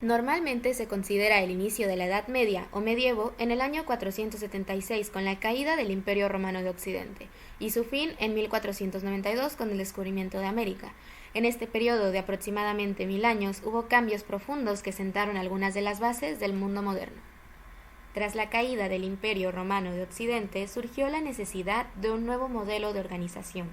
Normalmente se considera el inicio de la Edad Media o medievo en el año 476 con la caída del Imperio Romano de Occidente y su fin en 1492 con el descubrimiento de América. En este periodo de aproximadamente 1000 años hubo cambios profundos que sentaron algunas de las bases del mundo moderno. Tras la caída del Imperio Romano de Occidente surgió la necesidad de un nuevo modelo de organización,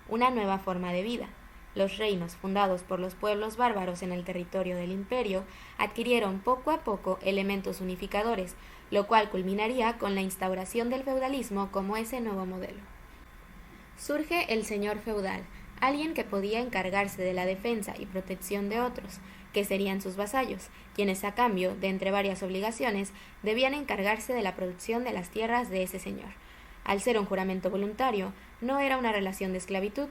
una nueva forma de vida. Los reinos fundados por los pueblos bárbaros en el territorio del imperio adquirieron poco a poco elementos unificadores, lo cual culminaría con la instauración del feudalismo como ese nuevo modelo. Surge el señor feudal, alguien que podía encargarse de la defensa y protección de otros, que serían sus vasallos, quienes a cambio de entre varias obligaciones debían encargarse de la producción de las tierras de ese señor. Al ser un juramento voluntario, no era una relación de esclavitud.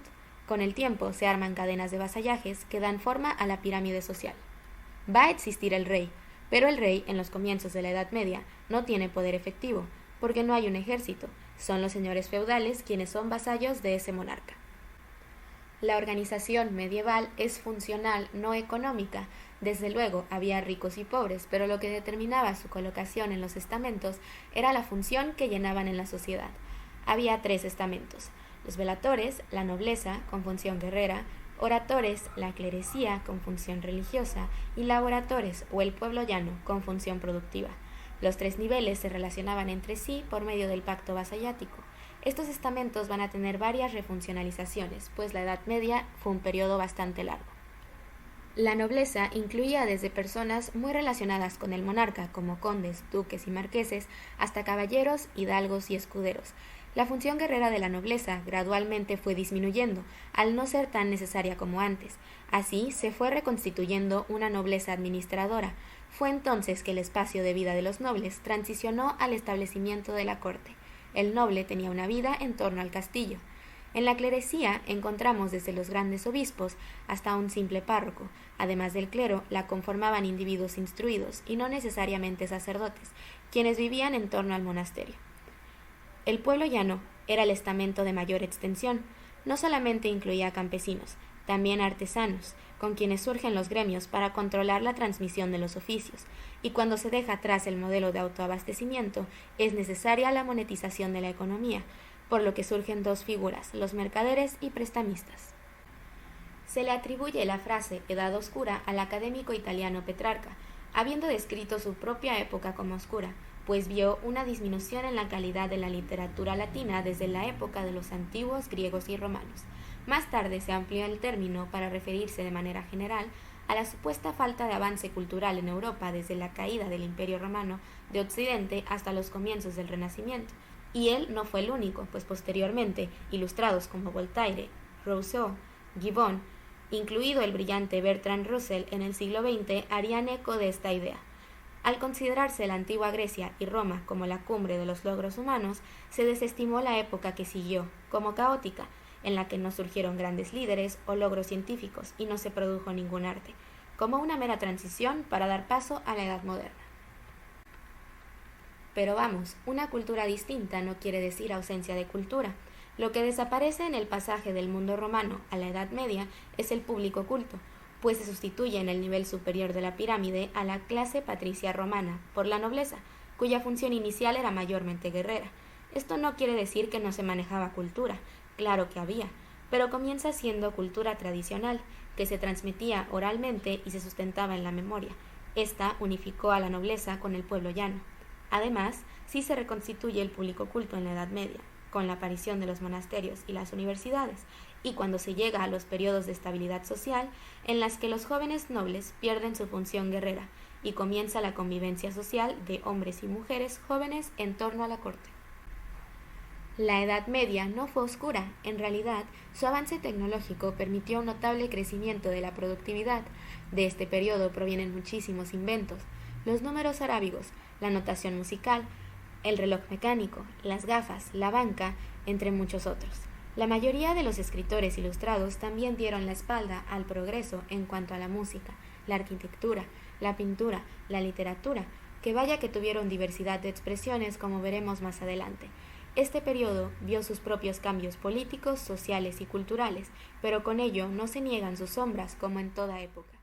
Con el tiempo se arman cadenas de vasallajes que dan forma a la pirámide social. Va a existir el rey, pero el rey, en los comienzos de la Edad Media, no tiene poder efectivo, porque no hay un ejército, son los señores feudales quienes son vasallos de ese monarca. La organización medieval es funcional, no económica. Desde luego había ricos y pobres, pero lo que determinaba su colocación en los estamentos era la función que llenaban en la sociedad. Había 3 estamentos: los velatores, la nobleza, con función guerrera; oratores, la clerecía, con función religiosa; y laboratores, o el pueblo llano, con función productiva. Los 3 niveles se relacionaban entre sí por medio del pacto vasallático. Estos estamentos van a tener varias refuncionalizaciones, pues la Edad Media fue un periodo bastante largo. La nobleza incluía desde personas muy relacionadas con el monarca, como condes, duques y marqueses, hasta caballeros, hidalgos y escuderos. La función guerrera de la nobleza gradualmente fue disminuyendo, al no ser tan necesaria como antes. Así se fue reconstituyendo una nobleza administradora. Fue entonces que el espacio de vida de los nobles transicionó al establecimiento de la corte. El noble tenía una vida en torno al castillo. En la clerecía encontramos desde los grandes obispos hasta un simple párroco. Además del clero, la conformaban individuos instruidos, y no necesariamente sacerdotes, quienes vivían en torno al monasterio. El pueblo llano era el estamento de mayor extensión. No solamente incluía campesinos, también artesanos, con quienes surgen los gremios para controlar la transmisión de los oficios, y cuando se deja atrás el modelo de autoabastecimiento, es necesaria la monetización de la economía, por lo que surgen 2 figuras, los mercaderes y prestamistas. Se le atribuye la frase Edad Oscura al académico italiano Petrarca, habiendo descrito su propia época como oscura, pues vio una disminución en la calidad de la literatura latina desde la época de los antiguos griegos y romanos. Más tarde se amplió el término para referirse de manera general a la supuesta falta de avance cultural en Europa desde la caída del Imperio Romano de Occidente hasta los comienzos del Renacimiento. Y él no fue el único, pues posteriormente, ilustrados como Voltaire, Rousseau, Gibbon, incluido el brillante Bertrand Russell en el siglo XX, harían eco de esta idea. Al considerarse la antigua Grecia y Roma como la cumbre de los logros humanos, se desestimó la época que siguió, como caótica, en la que no surgieron grandes líderes o logros científicos y no se produjo ningún arte, como una mera transición para dar paso a la Edad Moderna. Pero vamos, una cultura distinta no quiere decir ausencia de cultura. Lo que desaparece en el pasaje del mundo romano a la Edad Media es el público culto, pues se sustituye en el nivel superior de la pirámide a la clase patricia romana por la nobleza, cuya función inicial era mayormente guerrera. Esto no quiere decir que no se manejaba cultura, claro que había, pero comienza siendo cultura tradicional, que se transmitía oralmente y se sustentaba en la memoria. Esta unificó a la nobleza con el pueblo llano. Además, sí se reconstituye el público culto en la Edad Media, con la aparición de los monasterios y las universidades, y cuando se llega a los periodos de estabilidad social en las que los jóvenes nobles pierden su función guerrera y comienza la convivencia social de hombres y mujeres jóvenes en torno a la corte. La Edad Media no fue oscura, en realidad su avance tecnológico permitió un notable crecimiento de la productividad. De este periodo provienen muchísimos inventos: los números arábigos, la notación musical, el reloj mecánico, las gafas, la banca, entre muchos otros. La mayoría de los escritores ilustrados también dieron la espalda al progreso en cuanto a la música, la arquitectura, la pintura, la literatura, que vaya que tuvieron diversidad de expresiones como veremos más adelante. Este periodo vio sus propios cambios políticos, sociales y culturales, pero con ello no se niegan sus sombras como en toda época.